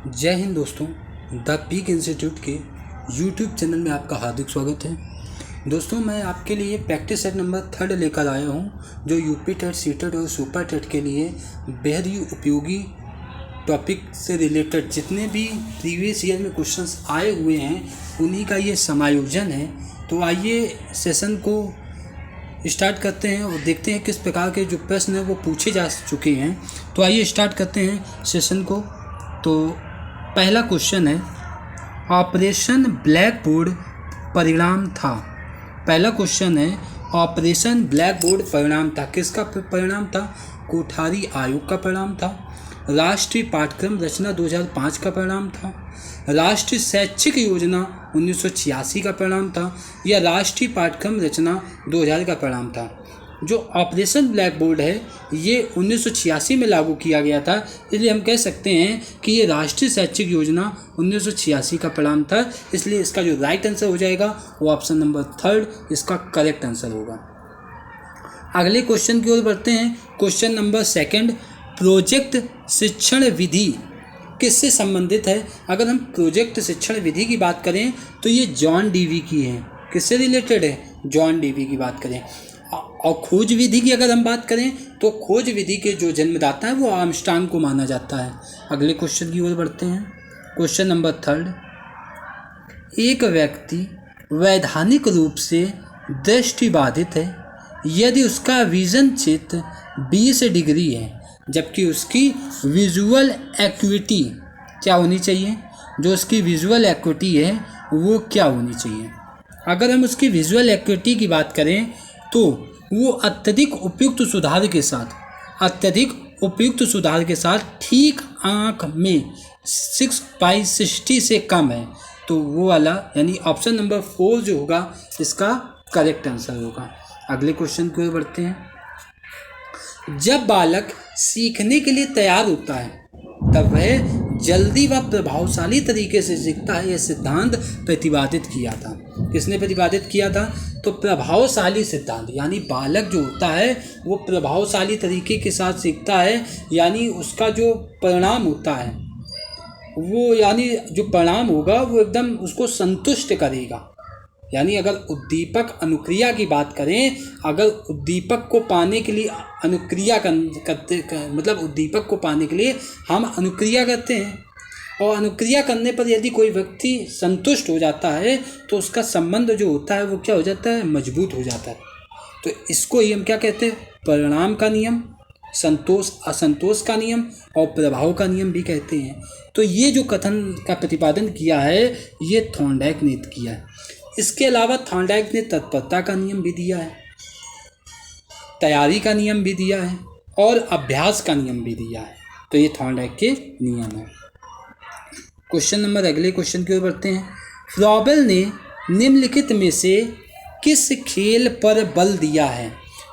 जय हिंद दोस्तों। The peak institute के यूट्यूब चैनल में आपका हार्दिक स्वागत है। दोस्तों, मैं आपके लिए प्रैक्टिस सेट नंबर 3 लेकर आया हूं, जो यूपी टेट, सी टेट और सुपर टेट के लिए बेहद ही उपयोगी टॉपिक से रिलेटेड जितने भी प्रीवियस ईयर में क्वेश्चंस आए हुए हैं उन्हीं का ये समायोजन है। तो आइए सेशन को स्टार्ट करते हैं और देखते हैं किस प्रकार के जो प्रश्न हैं वो पूछे जा चुके हैं। तो आइए स्टार्ट करते हैं सेशन को। तो पहला क्वेश्चन है, ऑपरेशन ब्लैक बोर्ड परिणाम था। पहला क्वेश्चन है, ऑपरेशन ब्लैक बोर्ड परिणाम था। किसका परिणाम था? कोठारी आयोग का परिणाम था। राष्ट्रीय पाठ्यक्रम रचना 2005 का परिणाम था। राष्ट्रीय शैक्षिक योजना 1986 का परिणाम था, या राष्ट्रीय पाठ्यक्रम रचना 2000 का परिणाम था। जो ऑपरेशन ब्लैक बोर्ड है ये 1986 में लागू किया गया था, इसलिए हम कह सकते हैं कि ये राष्ट्रीय शैक्षिक योजना 1986 का परिणाम था। इसलिए इसका जो राइट आंसर हो जाएगा वो ऑप्शन नंबर 3 इसका करेक्ट आंसर होगा। अगले क्वेश्चन की ओर बढ़ते हैं। क्वेश्चन नंबर 2, प्रोजेक्ट शिक्षण विधि किससे संबंधित है? अगर हम प्रोजेक्ट शिक्षण विधि की बात करें तो ये जॉन डीवी की है। किससे रिलेटेड है? जॉन डीवी की बात करें। और खोज विधि की अगर हम बात करें तो खोज विधि के जो जन्मदाता है वो आर्मस्ट्रांग को माना जाता है। अगले क्वेश्चन की ओर बढ़ते हैं। क्वेश्चन नंबर 3, एक व्यक्ति वैधानिक रूप से दृष्टिबाधित है यदि उसका विजन क्षेत्र 20 डिग्री है, जबकि उसकी विजुअल एक्विटी क्या होनी चाहिए? जो उसकी विजुअल एक्विटी है वो क्या होनी चाहिए? अगर हम उसकी विजुअल एक्विटी की बात करें तो वो अत्यधिक उपयुक्त सुधार के साथ ठीक आँख में 6/60 से कम है, तो वो वाला यानी ऑप्शन नंबर 4 जो होगा इसका करेक्ट आंसर होगा। अगले क्वेश्चन की ओर बढ़ते हैं। जब बालक सीखने के लिए तैयार होता है तब वह जल्दी व प्रभावशाली तरीके से सीखता है, यह सिद्धांत प्रतिपादित किया था। किसने प्रतिपादित किया था? तो प्रभावशाली सिद्धांत, यानी बालक जो होता है वो प्रभावशाली तरीके के साथ सीखता है, यानी उसका जो परिणाम होता है वो यानी जो परिणाम होगा वो एकदम उसको संतुष्ट करेगा। यानी अगर उद्दीपक अनुक्रिया की बात करें, अगर उद्दीपक को पाने के लिए अनुक्रिया मतलब उद्दीपक को पाने के लिए हम अनुक्रिया करते हैं, और अनुक्रिया करने पर यदि कोई व्यक्ति संतुष्ट हो जाता है तो उसका संबंध जो होता है वो क्या हो जाता है? मजबूत हो जाता है। तो इसको ही हम क्या कहते हैं? परिणाम का नियम, संतोष असंतोष का नियम और प्रभाव का नियम भी कहते हैं। तो ये जो कथन का प्रतिपादन किया है ये थॉर्नडाइक ने किया है। इसके अलावा थॉर्नडाइक ने तत्परता का नियम भी दिया है, तैयारी का नियम भी दिया है और अभ्यास का नियम भी दिया है। तो ये थॉर्नडाइक के नियम है। अगले क्वेश्चन की ओर बढ़ते हैं। फ्रॉबेल ने निम्नलिखित में से किस खेल पर बल दिया है?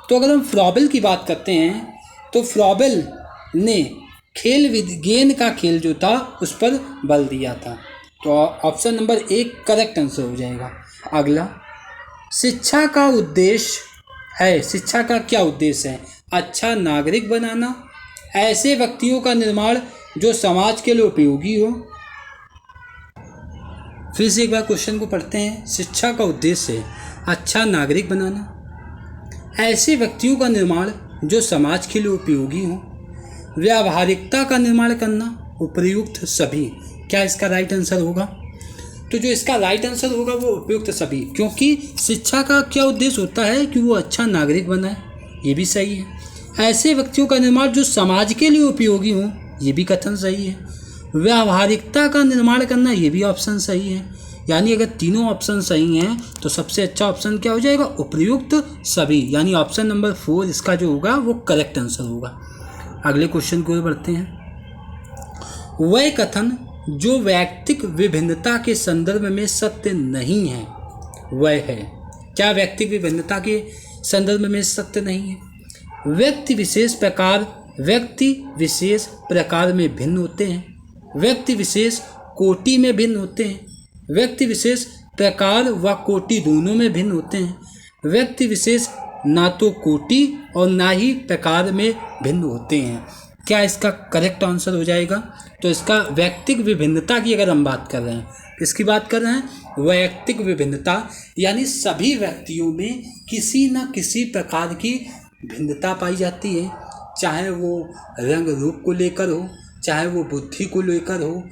तो अगर हम फ्रॉबेल की बात करते हैं तो फ्रॉबेल ने गेंद का खेल जो था उस पर बल दिया था। तो ऑप्शन नंबर 1 करेक्ट आंसर हो जाएगा। अगला, शिक्षा का क्या उद्देश्य है? अच्छा नागरिक बनाना, ऐसे व्यक्तियों का निर्माण जो समाज के लिए उपयोगी हो। फिर से एक बार क्वेश्चन को पढ़ते हैं। शिक्षा का उद्देश्य है अच्छा नागरिक बनाना, ऐसे व्यक्तियों का निर्माण जो समाज के लिए उपयोगी हो, व्यावहारिकता का निर्माण करना, उपयुक्त सभी। क्या इसका राइट आंसर होगा? तो जो इसका राइट आंसर होगा वो उपयुक्त सभी, क्योंकि शिक्षा का क्या उद्देश्य होता है कि वो अच्छा नागरिक बनाए, ये भी सही है। ऐसे व्यक्तियों का निर्माण जो समाज के लिए उपयोगी हो, ये भी कथन सही है। व्यावहारिकता का निर्माण करना, ये भी ऑप्शन सही है। यानी अगर तीनों ऑप्शन सही हैं तो सबसे अच्छा ऑप्शन क्या हो जाएगा? उपयुक्त सभी, यानी ऑप्शन नंबर 4 इसका जो होगा वो करेक्ट आंसर होगा। अगले क्वेश्चन की ओर बढ़ते हैं। वह कथन जो व्यक्तिक विभिन्नता के संदर्भ में सत्य नहीं है वह है। क्या व्यक्तिक विभिन्नता के संदर्भ में सत्य नहीं है? व्यक्ति विशेष प्रकार में भिन्न होते हैं, व्यक्ति विशेष कोटि में भिन्न होते हैं, व्यक्ति विशेष प्रकार व कोटि दोनों में भिन्न होते हैं, व्यक्ति विशेष ना तो कोटि और ना ही प्रकार में भिन्न होते हैं। क्या इसका करेक्ट आंसर हो जाएगा? तो इसका वैयक्तिक विभिन्नता की अगर हम बात कर रहे हैं, किसकी बात कर रहे हैं? वैयक्तिक विभिन्नता, यानी सभी व्यक्तियों में किसी न किसी प्रकार की भिन्नता पाई जाती है, चाहे वो रंग रूप को लेकर हो, चाहे वो बुद्धि को लेकर हो,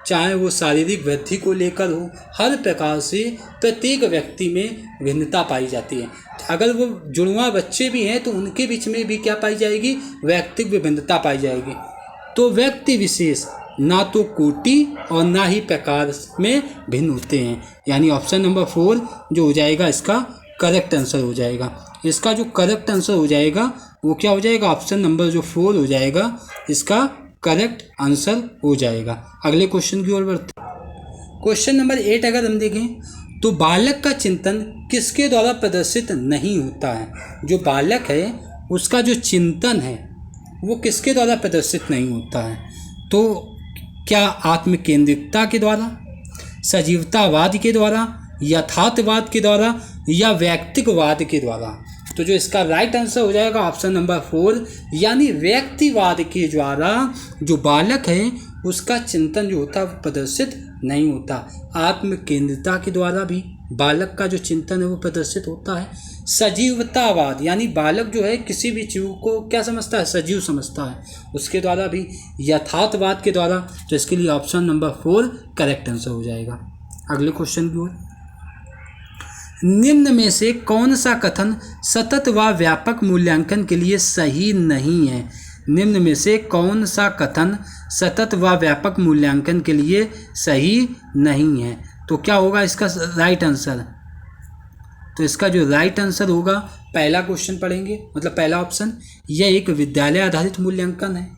चाहे वो शारीरिक वृद्धि को लेकर हो, हर प्रकार से प्रत्येक व्यक्ति में भिन्नता पाई जाती है। अगर वो जुड़वा बच्चे भी हैं तो उनके बीच में भी क्या पाई जाएगी? वैयक्तिक विभिन्नता पाई जाएगी। तो व्यक्ति विशेष ना तो कोटि और ना ही प्रकार में भिन्न होते हैं, यानी ऑप्शन नंबर 4 जो हो जाएगा इसका करेक्ट आंसर हो जाएगा। इसका जो करेक्ट आंसर हो जाएगा वो क्या हो जाएगा? ऑप्शन नंबर जो 4 हो जाएगा इसका करेक्ट आंसर हो जाएगा। अगले क्वेश्चन की ओर बढ़ते हैं। क्वेश्चन नंबर 8 अगर हम देखें तो बालक का चिंतन किसके द्वारा प्रदर्शित नहीं होता है? जो बालक है उसका जो चिंतन है वो किसके द्वारा प्रदर्शित नहीं होता है? तो क्या आत्मकेंद्रितता के द्वारा, सजीवतावाद के द्वारा, यथार्थवाद के द्वारा या वैयक्तिकवाद के द्वारा? तो जो इसका राइट आंसर हो जाएगा ऑप्शन नंबर 4, यानी व्यक्तिवाद के द्वारा जो बालक है उसका चिंतन जो होता है वो प्रदर्शित नहीं होता। आत्म केंद्रिता के द्वारा भी बालक का जो चिंतन है वो प्रदर्शित होता है। सजीवतावाद, यानी बालक जो है किसी भी चीज़ को क्या समझता है? सजीव समझता है, उसके द्वारा भी। यथार्थवाद के द्वारा, तो इसके लिए ऑप्शन नंबर 4 करेक्ट आंसर हो जाएगा। अगले क्वेश्चन की ओर। निम्न में से कौन सा कथन सतत व व्यापक मूल्यांकन के लिए सही नहीं है? निम्न में से कौन सा कथन सतत व व्यापक मूल्यांकन के लिए सही नहीं है? तो क्या होगा इसका राइट आंसर? तो इसका जो राइट आंसर होगा, पहला क्वेश्चन पढ़ेंगे, मतलब पहला ऑप्शन, यह एक विद्यालय आधारित मूल्यांकन है,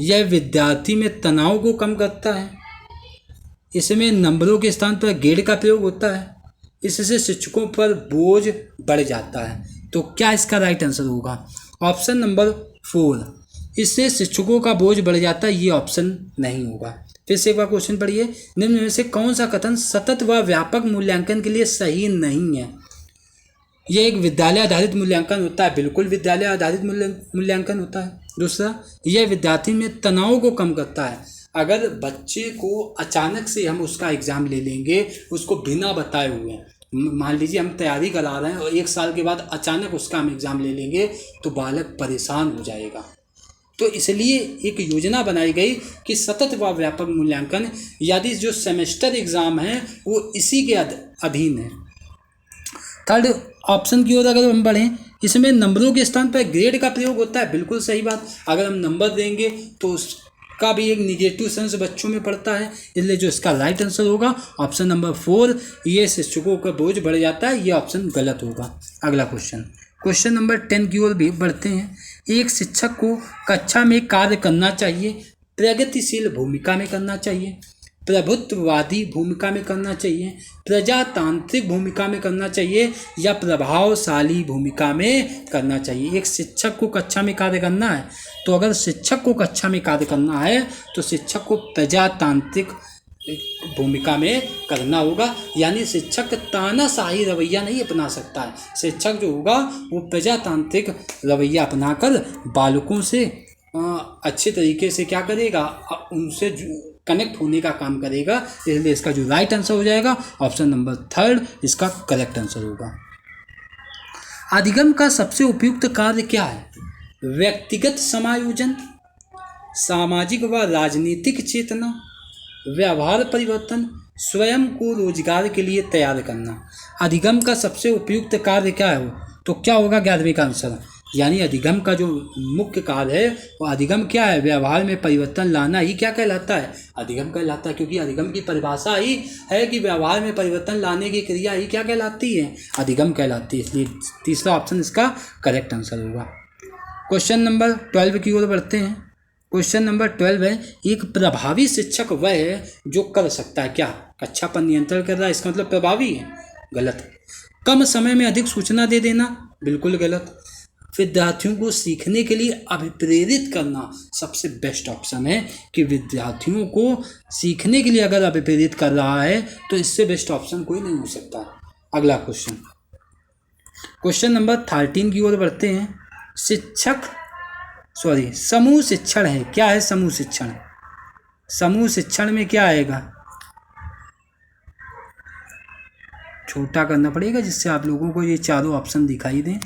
यह विद्यार्थी में तनाव को कम करता है, इसमें नंबरों के स्थान पर ग्रेड का प्रयोग होता है, इससे शिक्षकों पर बोझ बढ़ जाता है। तो क्या इसका राइट आंसर होगा? ऑप्शन नंबर 4, इससे शिक्षकों का बोझ बढ़ जाता है, ये ऑप्शन नहीं होगा। फिर से एक बार क्वेश्चन पढ़िए। निम्न में से कौन सा कथन सतत व व्यापक मूल्यांकन के लिए सही नहीं है? यह एक विद्यालय आधारित मूल्यांकन होता है, बिल्कुल विद्यालय आधारित मूल्यांकन होता है। दूसरा, यह विद्यार्थी में तनाव को कम करता है। अगर बच्चे को अचानक से हम उसका एग्ज़ाम ले लेंगे, उसको बिना बताए हुए, मान लीजिए हम तैयारी करा रहे हैं और 1 साल के बाद अचानक उसका हम एग्ज़ाम ले लेंगे तो बालक परेशान हो जाएगा। तो इसलिए एक योजना बनाई गई कि सतत व व्यापक मूल्यांकन, यदि जो सेमेस्टर एग्ज़ाम है वो इसी के अधीन है। थर्ड ऑप्शन की ओर अगर हम बढ़ें, इसमें नंबरों के स्थान पर ग्रेड का प्रयोग होता है, बिल्कुल सही बात। अगर हम नंबर देंगे तो उसका भी एक निगेटिव सेंस बच्चों में पड़ता है, इसलिए जो इसका राइट आंसर होगा ऑप्शन नंबर 4, ये शिक्षकों का बोझ बढ़ जाता है, ये ऑप्शन गलत होगा। अगला क्वेश्चन नंबर 10 की ओर भी बढ़ते हैं। एक शिक्षक को कक्षा में कार्य करना चाहिए, प्रगतिशील भूमिका में करना चाहिए, प्रभुत्ववादी भूमिका में करना चाहिए, प्रजातांत्रिक भूमिका में करना चाहिए या प्रभावशाली भूमिका में करना चाहिए? एक शिक्षक को कक्षा में कार्य करना है, तो अगर शिक्षक को कक्षा में कार्य करना है तो शिक्षक को प्रजातांत्रिक भूमिका में करना होगा, यानी शिक्षक तानाशाही रवैया नहीं अपना सकता है। शिक्षक जो होगा वो प्रजातांत्रिक रवैया अपनाकर बालकों से अच्छे तरीके से क्या करेगा? उनसे कनेक्ट होने का काम करेगा। इसलिए इसका जो राइट आंसर हो जाएगा ऑप्शन नंबर 3 इसका करेक्ट आंसर होगा। अधिगम का सबसे उपयुक्त कार्य क्या है? व्यक्तिगत समायोजन, सामाजिक व राजनीतिक चेतना, व्यवहार परिवर्तन, स्वयं को रोजगार के लिए तैयार करना। अधिगम का सबसे उपयुक्त कार्य क्या है? तो क्या होगा 11वीं का आंसर? यानी अधिगम का जो मुख्य कार्य है वो अधिगम क्या है? व्यवहार में परिवर्तन लाना ही क्या कहलाता है? अधिगम कहलाता है, क्योंकि अधिगम की परिभाषा ही है कि व्यवहार में परिवर्तन लाने की क्रिया ही क्या कहलाती है? अधिगम कहलाती है। इसलिए तीसरा ऑप्शन इसका करेक्ट आंसर होगा। क्वेश्चन नंबर 12 की ओर बढ़ते हैं। क्वेश्चन नंबर 12 है, एक प्रभावी शिक्षक वह है जो कर सकता है क्या? कक्षा पर नियंत्रण कर रहा है, इसका मतलब प्रभावी है? गलत। कम समय में अधिक सूचना दे देना, बिल्कुल गलत। विद्यार्थियों को सीखने के लिए अभिप्रेरित करना, सबसे बेस्ट ऑप्शन है कि विद्यार्थियों को सीखने के लिए अगर अभिप्रेरित कर रहा है तो इससे बेस्ट ऑप्शन कोई नहीं हो सकता। अगला क्वेश्चन नंबर 13 की ओर बढ़ते हैं। शिक्षक समूह शिक्षण है। क्या है समूह शिक्षण? समूह शिक्षण में क्या आएगा? छोटा करना पड़ेगा जिससे आप लोगों को ये चारों ऑप्शन दिखाई दें।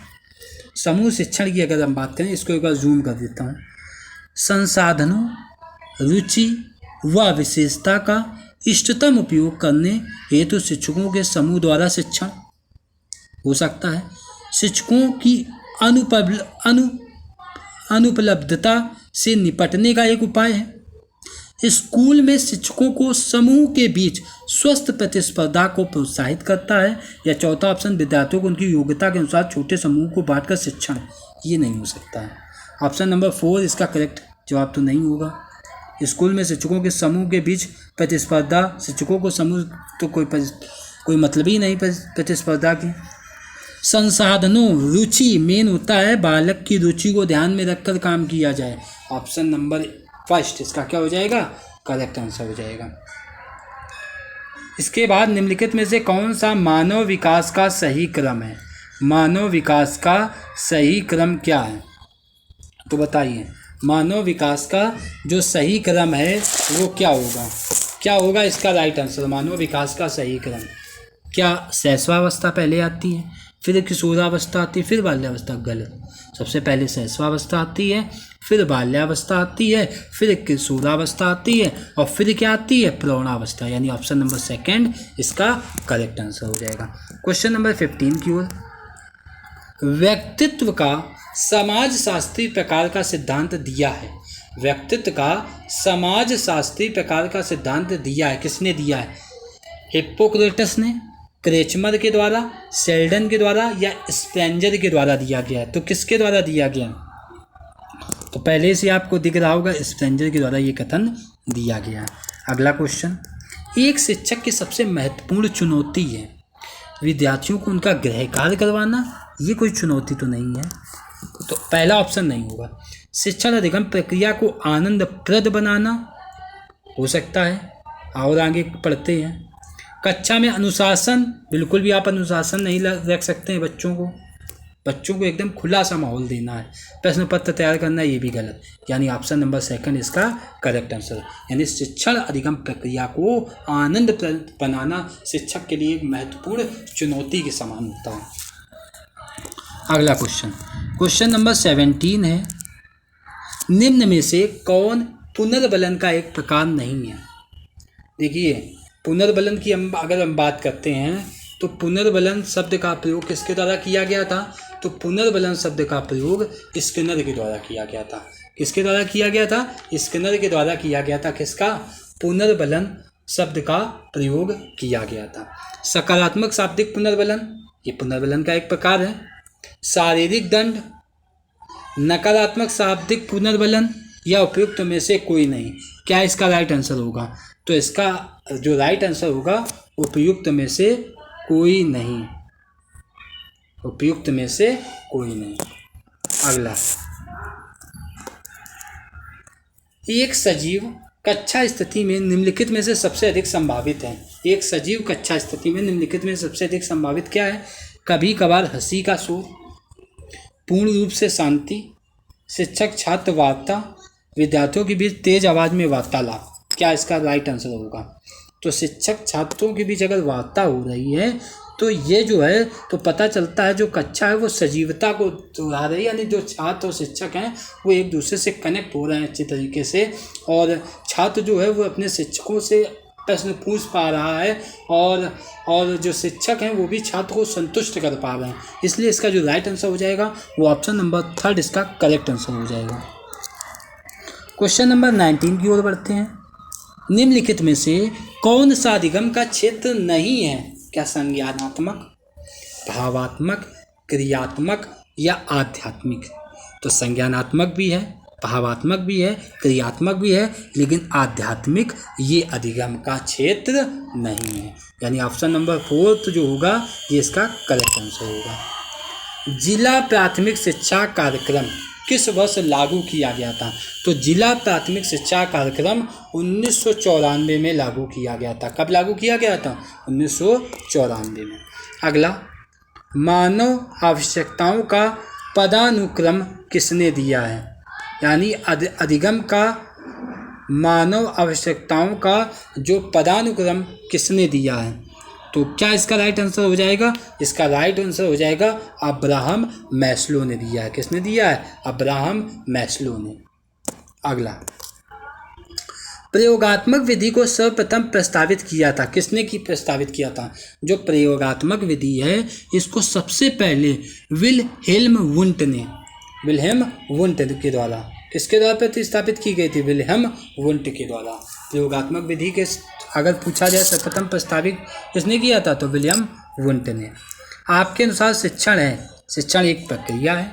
समूह शिक्षण की अगर हम बात करें, इसको एक बार जूम कर देता हूँ। संसाधनों, रुचि व विशेषता का इष्टतम उपयोग करने हेतु शिक्षकों के समूह द्वारा शिक्षण हो सकता है। शिक्षकों की अनुपलब्धता से निपटने का एक उपाय है। स्कूल में शिक्षकों को समूह के बीच स्वस्थ प्रतिस्पर्धा को प्रोत्साहित करता है। या चौथा ऑप्शन, विद्यार्थियों को उनकी योग्यता के अनुसार छोटे समूह को बांटकर शिक्षण। ये नहीं हो सकता है। ऑप्शन नंबर 4 इसका करेक्ट जवाब तो नहीं होगा। स्कूल में शिक्षकों के समूह के बीच प्रतिस्पर्धा, शिक्षकों को समूह तो कोई मतलब ही नहीं प्रतिस्पर्धा की। संसाधनों, रुचि मेन होता है, बालक की रुचि को ध्यान में रखकर काम किया जाए। ऑप्शन नंबर 1 इसका क्या हो जाएगा? करेक्ट आंसर हो जाएगा। इसके बाद निम्नलिखित में से कौन सा मानव विकास का सही क्रम है? मानव विकास का सही क्रम क्या है? तो बताइए, मानव विकास का जो सही क्रम है वो क्या होगा? क्या होगा इसका राइट आंसर? मानव विकास का सही क्रम क्या? शैशवावस्था पहले आती है, फिर किशोरावस्था आती है, फिर बाल्यावस्था? गलत। सबसे पहले शैशवावस्था आती है, फिर बाल्यावस्था आती है, फिर किशोरावस्था आती है, और फिर क्या आती है? प्रौढ़ावस्था। यानी ऑप्शन नंबर 2 इसका करेक्ट आंसर हो जाएगा। क्वेश्चन नंबर 15 की ओर। व्यक्तित्व का समाज शास्त्रीय प्रकार का सिद्धांत दिया है। व्यक्तित्व का समाज शास्त्रीय प्रकार का सिद्धांत दिया है, किसने दिया है? हिप्पोक्रेटस ने, क्रेचमर के द्वारा, शेल्डन के द्वारा, या स्पेंजर के द्वारा दिया गया है? तो किसके द्वारा दिया गया? तो पहले से आपको दिख रहा होगा, स्पेंजर के द्वारा ये कथन दिया गया है। अगला क्वेश्चन, एक शिक्षक की सबसे महत्वपूर्ण चुनौती है विद्यार्थियों को उनका गृह कार्य करवाना। ये कोई चुनौती तो नहीं है, तो पहला ऑप्शन नहीं होगा। शिक्षण अधिगम प्रक्रिया को आनंदप्रद बनाना हो सकता है, और आगे पढ़ते हैं। कक्षा में अनुशासन, बिल्कुल भी आप अनुशासन नहीं रख सकते हैं बच्चों को एकदम खुला सा माहौल देना है। प्रश्न पत्र तैयार करना, ये भी गलत। यानी ऑप्शन नंबर 2 इसका करेक्ट आंसर। यानी शिक्षण अधिगम प्रक्रिया को आनंदप्रद बनाना शिक्षक के लिए एक महत्वपूर्ण चुनौती के समान होता है। अगला क्वेश्चन नंबर 17 है, निम्न में से कौन पुनर्बलन का एक प्रकार नहीं है? देखिए, पुनर्बलन की अगर हम बात करते हैं तो पुनर्बलन शब्द का प्रयोग किसके द्वारा किया गया था? तो पुनर्बलन शब्द का प्रयोग स्किनर के द्वारा किया गया था। किसके द्वारा किया गया था? स्किनर के द्वारा किया गया था। किसका? पुनर्बलन शब्द का प्रयोग किया गया था। सकारात्मक शाब्दिक पुनर्बलन, ये पुनर्बलन का एक प्रकार है। शारीरिक दंड, नकारात्मक शाब्दिक पुनर्बलन, या उपयुक्त में से कोई नहीं। क्या इसका राइट आंसर होगा? तो इसका जो राइट आंसर होगा, उपयुक्त में से कोई नहीं। उपयुक्त में से कोई नहीं। अगला, एक सजीव कक्षा स्थिति में निम्नलिखित में से सबसे अधिक संभावित है। एक सजीव कक्षा स्थिति में निम्नलिखित में सबसे अधिक संभावित क्या है? कभी कभार हंसी का शोर, पूर्ण रूप से शांति, शिक्षक छात्र वार्ता, विद्यार्थियों के बीच तेज आवाज में वार्तालाप। क्या इसका राइट आंसर होगा? तो शिक्षक छात्रों के बीच अगर वार्ता हो रही है तो ये जो है तो पता चलता है जो कक्षा है वो सजीवता को दोहरा रही है। यानी जो छात्र और शिक्षक हैं वो एक दूसरे से कनेक्ट हो रहे हैं अच्छी तरीके से, और छात्र जो है वो अपने शिक्षकों से प्रश्न पूछ पा रहा है, और जो शिक्षक हैं वो भी छात्र को संतुष्ट कर पा रहे हैं। इसलिए इसका जो राइट आंसर हो जाएगा वो ऑप्शन नंबर 3 इसका करेक्ट आंसर हो जाएगा। क्वेश्चन नंबर 19 की ओर बढ़ते हैं। निम्नलिखित में से कौन सा अधिगम का क्षेत्र नहीं है? क्या संज्ञानात्मक, भावात्मक, क्रियात्मक, या आध्यात्मिक? तो संज्ञानात्मक भी है, भावात्मक भी है, क्रियात्मक भी है, लेकिन आध्यात्मिक ये अधिगम का क्षेत्र नहीं है। यानी ऑप्शन नंबर 4 जो होगा ये इसका करेक्ट आंसर होगा। जिला प्राथमिक शिक्षा कार्यक्रम किस वर्ष लागू किया गया था? तो जिला प्राथमिक शिक्षा कार्यक्रम 1994 में लागू किया गया था। कब लागू किया गया था? 1994 में। अगला, मानव आवश्यकताओं का पदानुक्रम किसने दिया है? यानी अधिगम का मानव आवश्यकताओं का जो पदानुक्रम किसने दिया है। तो क्या इसका राइट आंसर हो जाएगा? इसका राइट आंसर हो जाएगा अब्राहम मैस्लो ने दिया है। किसने दिया है? अब्राहम मैस्लो ने। अगला, प्रयोगात्मक विधि को सर्वप्रथम प्रस्तावित किया था। किसने प्रस्तावित किया था? जो प्रयोगात्मक विधि है इसको सबसे पहले विल्हेल्म वुंट के द्वारा, किसके द्वारा प्रतिस्थापित की गई थी? विल्हेल्म वुंट के द्वारा। प्रयोगात्मक विधि के अगर पूछा जाए सर्वप्रथम प्रस्तावित किसने किया था, तो विलियम वुंट ने। आपके अनुसार शिक्षण है, शिक्षण एक प्रक्रिया है,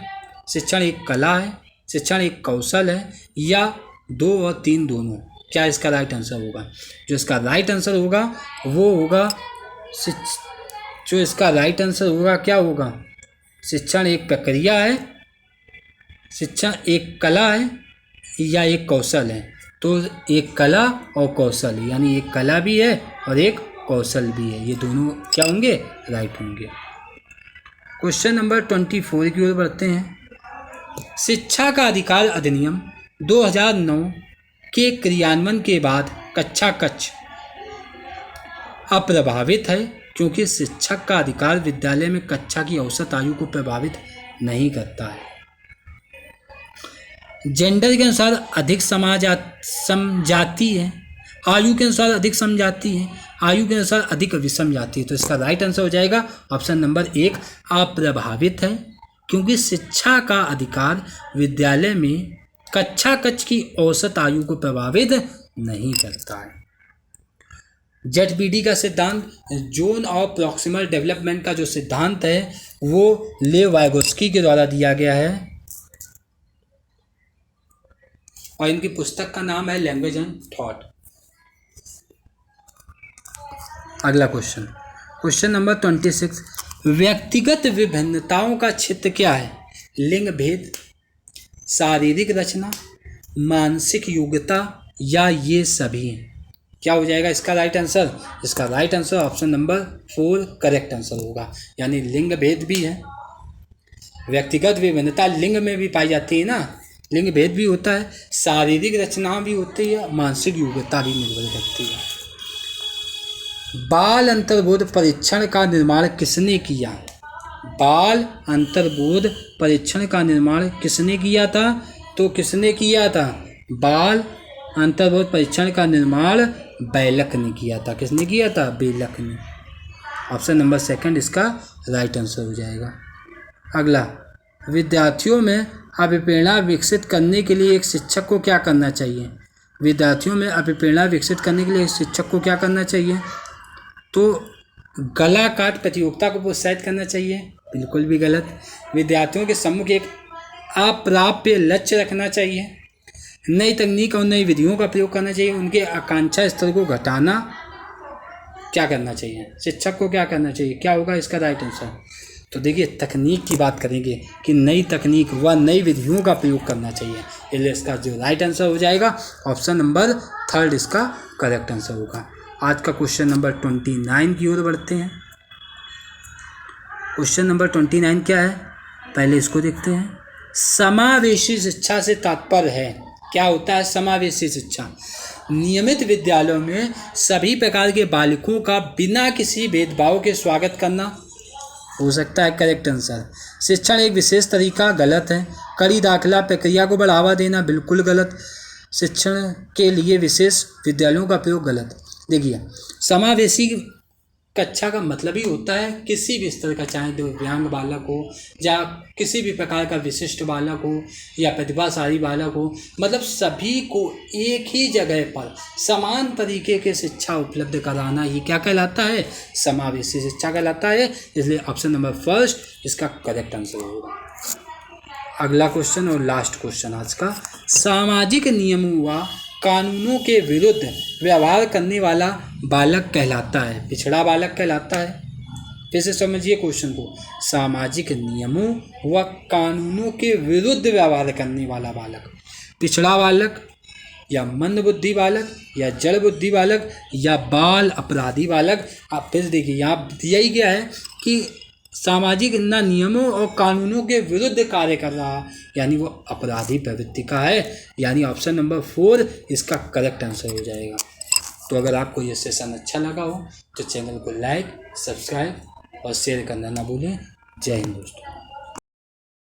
शिक्षण एक कला है, शिक्षण एक कौशल है, या 2 और 3 दोनों? क्या इसका राइट आंसर होगा? जो इसका राइट आंसर होगा वो होगा जो इसका राइट आंसर होगा क्या होगा? शिक्षण एक प्रक्रिया है, शिक्षण एक कला है, या एक कौशल है? तो एक कला और कौशल, यानी एक कला भी है और एक कौशल भी है, ये दोनों क्या होंगे? राइट होंगे। क्वेश्चन नंबर 24 की ओर बढ़ते हैं। शिक्षा का अधिकार अधिनियम 2009 के क्रियान्वयन के बाद कक्षा कक्ष अप्रभावित है, क्योंकि शिक्षक का अधिकार विद्यालय में कक्षा की औसत आयु को प्रभावित नहीं करता है। जेंडर के अनुसार अधिक समजाती है, आयु के अनुसार अधिक समझाती है, आयु के अनुसार अधिक विषम जाती है। तो इसका राइट आंसर हो जाएगा ऑप्शन नंबर 1 अप्रभावित है, क्योंकि शिक्षा का अधिकार विद्यालय में कक्षा कक्ष की औसत आयु को प्रभावित नहीं करता है। ZPD का सिद्धांत, जोन ऑफ प्रॉक्सिमल डेवलपमेंट का जो सिद्धांत है वो लेव वाइगोत्स्की के द्वारा दिया गया है, और इनकी पुस्तक का नाम है लैंग्वेज एंड थॉट। अगला क्वेश्चन, क्वेश्चन नंबर 26, व्यक्तिगत विभिन्नताओं का क्षेत्र क्या है? लिंग भेद, शारीरिक रचना, मानसिक योग्यता, या ये सभी? क्या हो जाएगा इसका राइट आंसर? इसका right answer option number 4 correct answer होगा, यानी लिंग भेद भी है। व्यक्तिगत विभिन्नता लिंग में भी पाई जाती है ना, लिंग भेद भी होता है, शारीरिक रचना भी होती है, मानसिक योग्यता भी निर्भर करती है। बाल अंतर्बोध परीक्षण का निर्माण किसने किया? बाल अंतर्बोध परीक्षण का निर्माण किसने किया था? तो किसने किया था? बाल अंतर्बोध परीक्षण का निर्माण बेलक ने किया था। किसने किया था? बेलक ने। ऑप्शन नंबर 2 इसका राइट आंसर हो जाएगा। अगला, विद्यार्थियों में अभिप्रेरणा विकसित करने के लिए एक शिक्षक को क्या करना चाहिए? विद्यार्थियों में अभिप्रेरणा विकसित करने के लिए एक शिक्षक को क्या करना चाहिए? तो गला काट प्रतियोगिता को प्रोत्साहित करना चाहिए? बिल्कुल भी गलत। विद्यार्थियों के सम्मुख एक अप्राप्य लक्ष्य रखना चाहिए, नई तकनीक और नई विधियों का प्रयोग करना चाहिए, उनके आकांक्षा स्तर को घटाना क्या करना चाहिए? शिक्षक को क्या करना चाहिए? क्या होगा इसका राइट आंसर? तो देखिए, तकनीक की बात करेंगे कि नई तकनीक व नई विधियों का प्रयोग करना चाहिए, इसलिए इसका जो राइट आंसर हो जाएगा ऑप्शन नंबर 3 इसका करेक्ट आंसर होगा। आज का क्वेश्चन नंबर 29 की ओर बढ़ते हैं। क्वेश्चन नंबर 29 क्या है? पहले इसको देखते हैं। समावेशी शिक्षा से तात्पर्य है? क्या होता है समावेशी शिक्षा? नियमित विद्यालयों में सभी प्रकार के बालकों का बिना किसी भेदभाव के स्वागत करना हो सकता है करेक्ट आंसर। शिक्षण एक विशेष तरीका गलत है। कड़ी दाखिला प्रक्रिया को बढ़ावा देना बिल्कुल गलत। शिक्षण के लिए विशेष विद्यालयों का प्रयोग गलत। देखिए, समावेशी कक्षा का मतलब ही होता है किसी भी स्तर का, चाहे दिव्यांग बालक हो या किसी भी प्रकार का विशिष्ट बालक हो या प्रतिभाशाली बालक हो, मतलब सभी को एक ही जगह पर समान तरीके के शिक्षा उपलब्ध कराना ही क्या कहलाता है? समावेशी शिक्षा कहलाता है। इसलिए ऑप्शन नंबर 1 इसका करेक्ट आंसर होगा। अगला क्वेश्चन और लास्ट क्वेश्चन आज का, सामाजिक नियमों व कानूनों के विरुद्ध व्यवहार करने वाला बालक कहलाता है? पिछड़ा बालक कहलाता है। फिर से समझिए क्वेश्चन को, सामाजिक नियमों व कानूनों के विरुद्ध व्यवहार करने वाला बालक, पिछड़ा बालक या मंदबुद्धि बालक या जड़ बुद्धि बालक या बाल अपराधी बालक? आप फिर देखिए, यहाँ दिया ही गया है कि सामाजिक ना नियमों और कानूनों के विरुद्ध कार्य कर रहा, यानी वो अपराधी प्रवृत्ति का है, यानी ऑप्शन नंबर 4 इसका करेक्ट आंसर हो जाएगा। तो अगर आपको ये सेशन अच्छा लगा हो तो चैनल को लाइक, सब्सक्राइब और शेयर करना ना भूलें। जय हिंद दोस्तों।